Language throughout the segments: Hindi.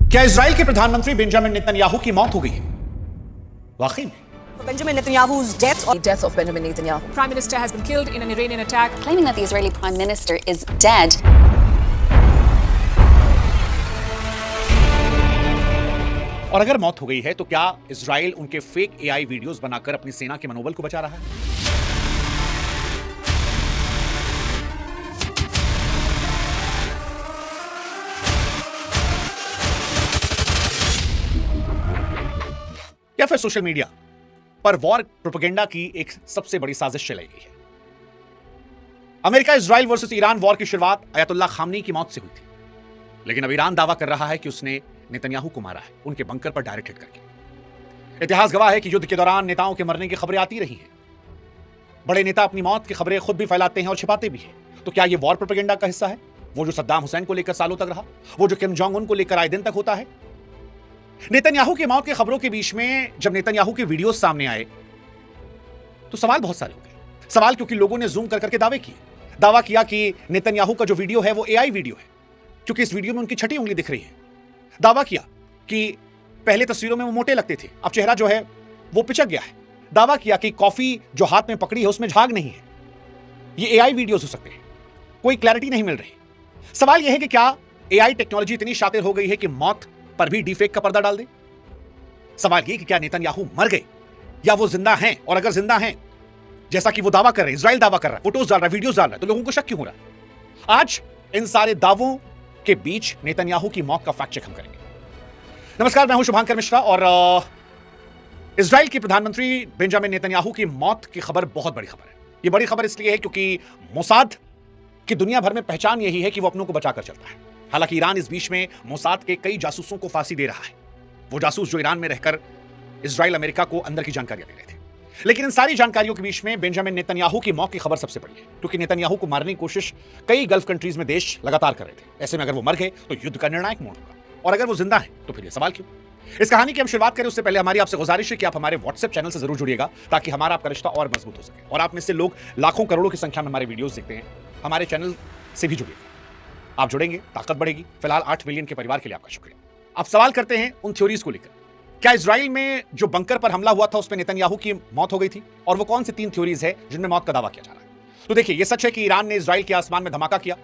क्या इजराइल के प्रधानमंत्री बेंजामिन नेतन्याहू की मौत हो गई है? वाकई में Benjamin Netanyahu's death or death of Benjamin Netanyahu. Prime Minister has been killed in an Iranian attack. Claiming that the Israeli Prime Minister is dead. और अगर मौत हो गई है तो क्या इजराइल उनके फेक एआई वीडियोस बनाकर अपनी सेना के मनोबल को बचा रहा है? या फिर सोशल मीडिया पर वॉर प्रोपेगेंडा की एक सबसे बड़ी साजिश चलाई गई है? America Israel versus Iran war की शुरुआत अयतुल्ला खामनी की मौत से हुई थी, लेकिन अब ईरान दावा कर रहा है कि उसने नेतन्याहू को मारा है, उनके बंकर पर डायरेक्ट हिट करके। इतिहास गवाह है कि युद्ध के दौरान नेताओं के मरने की खबरें आती रही हैं। बड़े नेता अपनी मौत की खबरें खुद भी फैलाते हैं और छिपाते भी हैं। तो क्या यह वॉर प्रोपेगेंडा का हिस्सा है, वो जो सद्दाम हुसैन को लेकर सालों तक रहा, वो जो किम जोंग उन को लेकर आए दिन तक होता है? नेतन्याहू की मौत की खबरों के बीच में जब नेतन्याहू के वीडियो सामने आए तो सवाल बहुत सारे हो गए। सवाल क्योंकि लोगों ने जूम कर करके दावा किया कि नेतन्याहू का जो वीडियो है वो एआई वीडियो है, क्योंकि इस वीडियो में उनकी छठी उंगली दिख रही है। दावा किया कि पहले तस्वीरों में वो मोटे लगते थे, अब चेहरा जो है वो पिचक गया है। दावा किया कि कॉफी जो हाथ में पकड़ी है उसमें झाग नहीं है, ये एआई वीडियोस हो सकते हैं। कोई क्लैरिटी नहीं मिल रही। सवाल यह है कि क्या एआई टेक्नोलॉजी इतनी शातिर हो गई है कि मौत पर भी डीफेक का पर्दा डाल दे? सवाल यह कि क्या नेतन्याहू मर गए या वो जिंदा हैं, और अगर जिंदा हैं जैसा कि वो दावा कर रहे हैं, इजराइल दावा कर रहा है, फोटोज डाल रहा है, वीडियोस डाल रहा है, तो लोगों को शक क्यों हो रहा है? आज इन सारे दावों के बीच नेतन्याहू की मौत का फैक्ट चेक हम करेंगे। नमस्कार, मैं हूं शुभांकर मिश्रा और इजराइल के प्रधानमंत्री बेंजामिन नेतन्याहू की मौत की खबर बहुत बड़ी खबर है। यह बड़ी खबर इसलिए है क्योंकि मोसाद की दुनिया भर में पहचान यही है कि वो अपनों को बचाकर चलता है। हालांकि ईरान इस बीच में मोसाद के कई जासूसों को फांसी दे रहा है, वो जासूस जो ईरान में रहकर इजराइल अमेरिका को अंदर की जानकारियां दे रहे थे। लेकिन इन सारी जानकारियों के बीच में बेंजामिन नेतन्याहू की मौत की खबर सबसे बड़ी है, क्योंकि नेतन्याहू को मारने की कोशिश कई गल्फ कंट्रीज में देश लगातार कर रहे थे। ऐसे में अगर वो मर गए तो युद्ध का निर्णायक मोड़ होगा, और अगर वो जिंदा है तो फिर ये सवाल क्यों? इस कहानी की हम शुरुआत करें उससे पहले हमारी आपसे गुजारिश है कि आप हमारे व्हाट्सएप चैनल से जरूर जुड़िएगा, ताकि हमारा आपका रिश्ता और मजबूत हो सके। और आप में से लोग लाखों करोड़ों की संख्या में हमारे वीडियोस देखते हैं, हमारे चैनल से भी जुड़िएगा। आप जुड़ेंगे, ताकत बढ़ेगी। फिलहाल 8 मिलियन के परिवार के लिए आपका शुक्रिया। आप सवाल करते हैं उन थ्योरीज को लेकर, क्या इजराइल में जो बंकर पर हमला हुआ था उसमें नेतन्याहू की मौत हो गई थी, और वो कौन सी 3 थ्योरीज है जिनमें मौत का दावा किया जा रहा है? तो देखिए, ये सच है कि ईरान ने इजराइल के आसमान में धमाका किया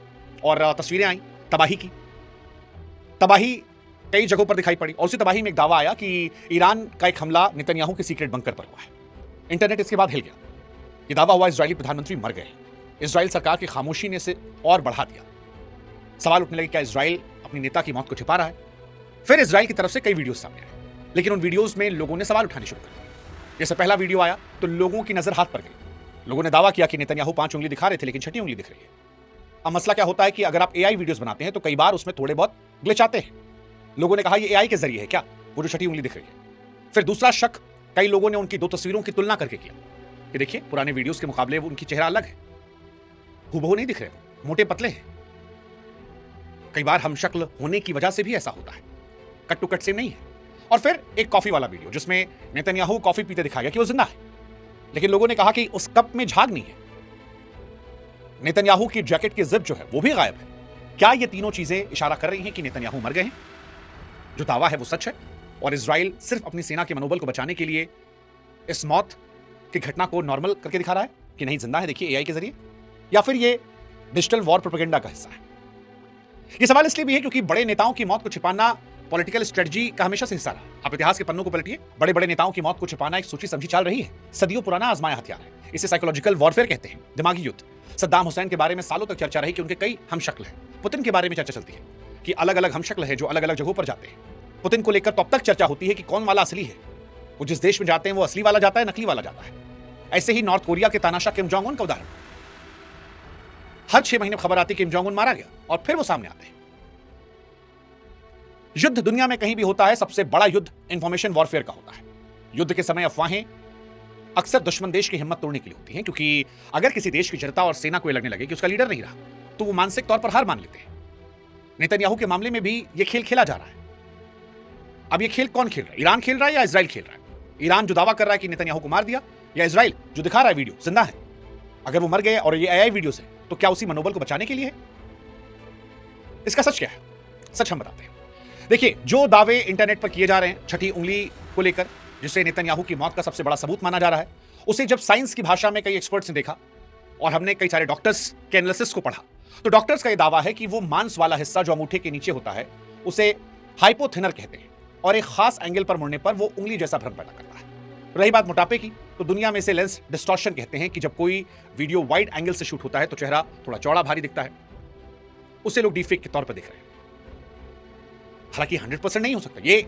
और तस्वीरें आई तबाही की। तबाही कई जगहों पर दिखाई पड़ी, और उसी तबाही में एक दावा आया कि ईरान का एक हमला नेतन्याहू के सीक्रेट बंकर पर हुआ है। इंटरनेट इसके बाद हिल गया। यह दावा हुआ इजरायली प्रधानमंत्री मर गए। इजराइल सरकार की खामोशी ने इसे और बढ़ा दिया। सवाल उठने लगे, क्या इजराइल अपनी नेता की मौत को छिपा रहा है? फिर इजराइल की तरफ से कई वीडियोस सामने आए, लेकिन उन वीडियोस में लोगों ने सवाल उठाने शुरू कर दिए। जैसे पहला वीडियो आया तो लोगों की नजर हाथ पर गई। लोगों ने दावा किया कि नेतन्याहू 5 उंगली दिखा रहे थे, लेकिन छठी उंगली दिख रही है। अब मसला क्या होता है कि अगर आप एआई वीडियोस बनाते हैं तो कई बार उसमें थोड़े बहुत ग्लिच आते हैं। लोगों ने कहा ये एआई के जरिए है क्या, वो जो छठी उंगली दिख रही है। फिर दूसरा शक कई लोगों ने उनकी 2 तस्वीरों की तुलना करके किया कि देखिए, पुराने वीडियोस के मुकाबले वो उनकी चेहरा अलग है, हूबहू नहीं दिख रहे, मोटे पतले हैं। कई बार हम शक्ल होने की वजह से भी ऐसा होता है, कट टू कट सेम नहीं है। और फिर एक कॉफी वाला वीडियो जिसमें नेतन्याहू कॉफी पीते दिखाया गया कि वो जिंदा है, लेकिन लोगों ने कहा कि उस कप में झाग नहीं है। नेतन्याहू की जैकेट की जिप जो है वो भी गायब है। क्या ये तीनों चीजें इशारा कर रही हैं कि नेतन्याहू मर गए हैं? जो दावा है वो सच है, और इजराइल सिर्फ अपनी सेना के मनोबल को बचाने के लिए इस मौत की घटना को नॉर्मल करके दिखा रहा है कि नहीं, जिंदा है, देखिए एआई के जरिए। या फिर ये डिजिटल वॉर प्रोपेगेंडा का हिस्सा है? ये सवाल इसलिए भी है क्योंकि बड़े नेताओं की मौत को छिपाना पॉलिटिकल स्ट्रेटजी का हमेशा से हिस्सा रहा। आप इतिहास के पन्नों को पलटिए, बड़े बड़े नेताओं की मौत को छिपाना एक सोची समझी चाल रही है, सदियों पुराना आजमाया हथियार है। इसे साइकोलॉजिकल वॉरफेयर कहते हैं, दिमागी युद्ध। सद्दाम हुसैन के बारे में सालों तक चर्चा रही कि उनके कई हमशक्ल हैं। पुतिन के बारे में चर्चा चलती है कि अलग अलग हमशक्ल है जो अलग अलग जगहों पर जाते हैं। पुतिन को लेकर तब तक चर्चा होती है कि कौन वाला असली है। वो जिस देश में जाते हैं वो असली वाला जाता है, नकली वाला जाता है। ऐसे ही नॉर्थ कोरिया के तानाशाह किम जोंग उन का उदाहरण, हर 6 महीने खबर आती किम जोंग उन मारा गया, और फिर वो सामने आते हैं। युद्ध दुनिया में कहीं भी होता है, सबसे बड़ा युद्ध इंफॉर्मेशन वॉरफेयर का होता है। युद्ध के समय अफवाहें अक्सर दुश्मन देश की हिम्मत तोड़ने के लिए होती हैं, क्योंकि अगर किसी देश की जनता और सेना को लगने लगे कि उसका लीडर नहीं रहा तो वो मानसिक तौर पर हार मान लेते हैं। नेतन्याहू के मामले में भी ये खेल खेला जा रहा है। अब ये खेल कौन खेल रहा है? ईरान खेल रहा है या इजराइल खेल रहा है? ईरान जो दावा कर रहा है कि नेतन्याहू को मार दिया, या इजराइल जो दिखा रहा है वीडियो जिंदा है? अगर वो मर गए और ये एआई वीडियो है तो क्या उसी मनोबल को बचाने के लिए है? इसका सच क्या है? सच हम बताते हैं। देखिए, जो दावे इंटरनेट पर किए जा रहे हैं छठी उंगली को लेकर, जिसे नेतन्याहू की मौत का सबसे बड़ा सबूत माना जा रहा है, उसे जब साइंस की भाषा में कई एक्सपर्ट्स ने देखा और हमने कई सारे डॉक्टर्स के एनालिसिस को पढ़ा, तो डॉक्टर्स का यह दावा है कि वो मांस वाला हिस्सा जो अंगूठे के नीचे होता है उसे हाइपोथिनर कहते हैं और एक खास एंगल पर मुड़ने पर वो उंगली जैसा भ्रम पैदा करता है। रही बात मोटापे की, तो दुनिया में इसे लेंस डिस्टॉर्शन कहते हैं कि जब कोई वीडियो वाइड एंगल से शूट होता है तो चेहरा थोड़ा चौड़ा भारी दिखता है, उसे लोग डीफेक के तौर पर देख रहे हैं। हालांकि 100% नहीं हो सकता, ये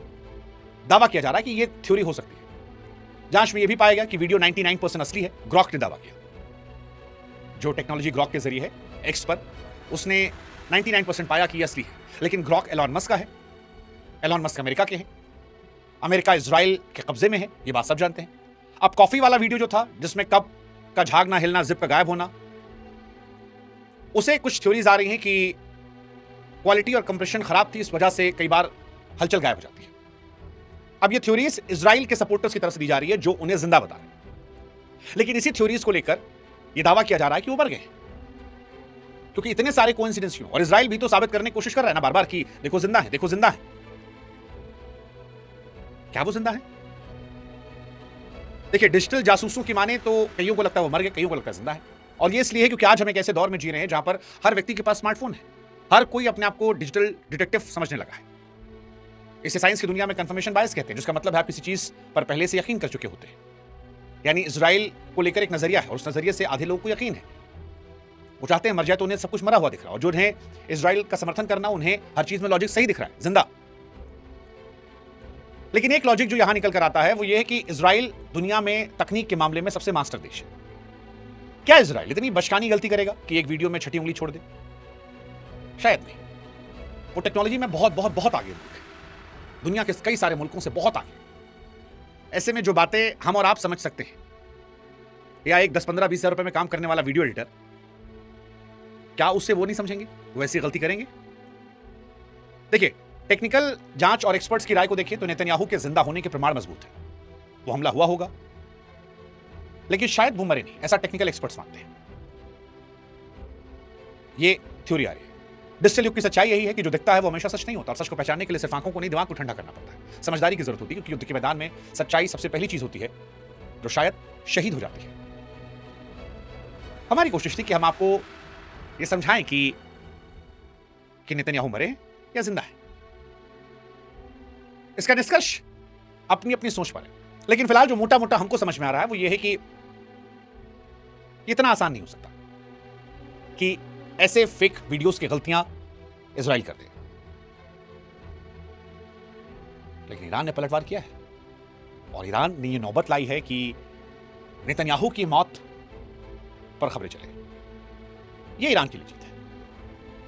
दावा किया जा रहा है कि ये थ्योरी हो सकती है। जांच में यह भी पाया गया कि वीडियो 99% असली है। ग्रॉक ने दावा किया, जो टेक्नोलॉजी ग्रॉक के जरिए है एक्स पर, उसने 99% पाया कि यह असली है। लेकिन ग्रॉक एलॉन मस्क का है, एलॉन मस्क अमेरिका के हैं, अमेरिका इजराइल के कब्जे में है, ये बात सब जानते हैं। अब कॉफी वाला वीडियो जो था जिसमें कप का झागना हिलना, जिप का गायब होना, उसे कुछ थ्योरीज आ रही हैं कि क्वालिटी और कंप्रेशन खराब थी, इस वजह से कई बार हलचल गायब हो जाती है। अब ये थ्योरीज इजराइल के सपोर्टर्स की तरफ से दी जा रही है जो उन्हें जिंदा बता रहे हैं। लेकिन इसी थ्योरीज को लेकर यह दावा किया जा रहा है कि वो मर गए, क्योंकि इतने सारे कोइंसिडेंस क्यों। और इजराइल भी तो साबित करने की कोशिश कर रहा है ना बार बार कि देखो जिंदा है, देखो जिंदा है। क्या वो जिंदा है? देखिए, डिजिटल जासूसों की माने तो कईयों को लगता है वो मर गए, कईयों को लगता है जिंदा है। और ये इसलिए है क्योंकि आज हम एक ऐसे दौर में जी रहे हैं जहां पर हर व्यक्ति के पास स्मार्टफोन है, हर कोई अपने आप को डिजिटल डिटेक्टिव समझने लगा है। इसे साइंस की दुनिया में कंफर्मेशन बायस कहते हैं, जिसका मतलब है आप किसी चीज पर पहले से यकीन कर चुके होते हैं। यानी इजराइल को लेकर एक नजरिया है और उस नजरिए से आधे लोगों को यकीन है, वो चाहते हैं मर जाए तो उन्हें सब कुछ मरा हुआ दिख रहा है, और जो उन्हें इजराइल का समर्थन करना, उन्हें हर चीज में लॉजिक सही दिख रहा है, जिंदा। लेकिन एक लॉजिक जो यहां निकल कर आता है वो ये है कि इजराइल दुनिया में तकनीक के मामले में सबसे मास्टर देश है। क्या इजराइल इतनी बचकानी गलती करेगा कि एक वीडियो में छठी उंगली छोड़ दे? शायद नहीं। वो टेक्नोलॉजी में बहुत बहुत बहुत आगे मुल्क है, दुनिया के कई सारे मुल्कों से बहुत आगे। ऐसे में जो बातें हम और आप समझ सकते हैं, या एक 10-15-20 हजार रुपए में काम करने वाला वीडियो एडिटर, क्या उससे वो नहीं समझेंगे, वो ऐसी गलती करेंगे? देखिए, टेक्निकल जांच और एक्सपर्ट्स की राय को देखिए तो नेतन्याहू के जिंदा होने के प्रमाण मजबूत है। वो हमला हुआ होगा, लेकिन शायद वो मरे नहीं, ऐसा टेक्निकल एक्सपर्ट्स मानते हैं। ये थ्योरी आ रही है। डिजिटल युग की सच्चाई यही है कि जो दिखता है वो हमेशा सच नहीं होता, और सच को पहचानने के लिए सिर्फ आंखों को नहीं, दिमाग को ठंडा करना पड़ता है। समझदारी की जरूरत होती है, क्योंकि युद्ध के मैदान में सच्चाई सबसे पहली चीज होती है जो शायद शहीद हो जाती है। हमारी कोशिश थी कि हम आपको ये समझाएं कि नेतन्याहू मरे या जिंदा है। इसका निष्कर्ष अपनी अपनी सोच पर है, लेकिन फिलहाल जो मोटा मोटा हमको समझ में आ रहा है वो ये है कि इतना आसान नहीं हो सकता कि ऐसे फेक वीडियोस की गलतियां इजराइल कर दे। लेकिन ईरान ने पलटवार किया है, और ईरान ने यह नौबत लाई है कि नेतन्याहू की मौत पर खबरें चले। यह ईरान की जीत है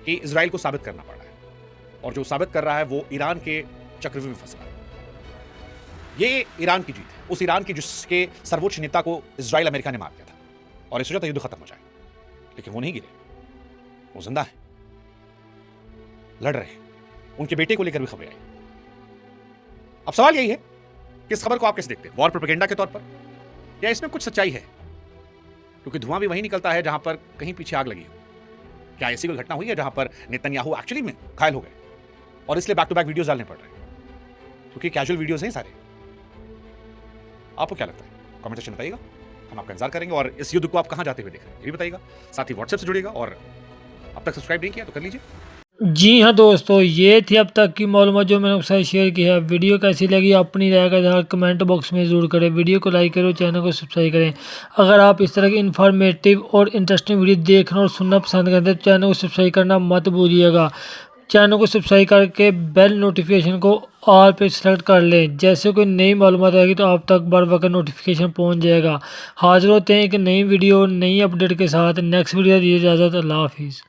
कि इजराइल को साबित करना पड़ रहा है, और जो साबित कर रहा है वो ईरान के चक्रव्यूह में फंस रहा है। ये ईरान की जीत है, उस ईरान की जिसके सर्वोच्च नेता को इजराइल अमेरिका ने मार दिया था, और इस वजह युद्ध खत्म हो जाए। लेकिन वो नहीं गिरे, वो जिंदा है, लड़ रहे हैं। उनके बेटे को लेकर भी खबरें आई। अब सवाल यही है कि इस खबर को आप कैसे देखते हैं, वॉर प्रोपेगेंडा के तौर पर, या इसमें कुछ सच्चाई है? क्योंकि धुआं भी वहीं निकलता है जहां पर कहीं पीछे आग लगी हो। क्या ऐसी कोई घटना हुई है जहां पर नेतन्याहू एक्चुअली में घायल हो गए और इसलिए बैक टू बैक वीडियोस डालने पड़ रहे हैं? क्योंकि कैजुअल वीडियोस हैं सारे। आपको क्या लगता है? कमेंट सेक्शन में बताइएगा, हम आपका इंतजार करेंगे। और इस युद्ध को आप कहां जाते हुए देख रहे हैं ये भी बताइएगा। साथ ही व्हाट्सएप से जुड़िएगा, और अब तक सब्सक्राइब नहीं किया तो कर लीजिए। जी हाँ दोस्तों, ये थी अब तक की मालूमात जो मैंने आपके साथ शेयर की है। वीडियो कैसी लगी अपनी राय का इज़हार कमेंट बॉक्स में ज़रूर करें। वीडियो को लाइक करो, चैनल को सब्सक्राइब करें। अगर आप इस तरह की इन्फॉर्मेटिव और इंटरेस्टिंग वीडियो देखना और सुनना पसंद करते हैं तो चैनल को सब्सक्राइब करना मत भूलिएगा। चैनल को सब्सक्राइब करके बेल नोटिफिकेशन को ऑल पे सेलेक्ट कर लें। जैसे कोई नई मालूमात आएगी तो आप तक बर वक्त नोटिफिकेशन पहुंच जाएगा। हाजिर होते हैं एक नई वीडियो नई अपडेट के साथ। नेक्स्ट वीडियो दीजिए इजाज़त। अल्लाह हाफिज़।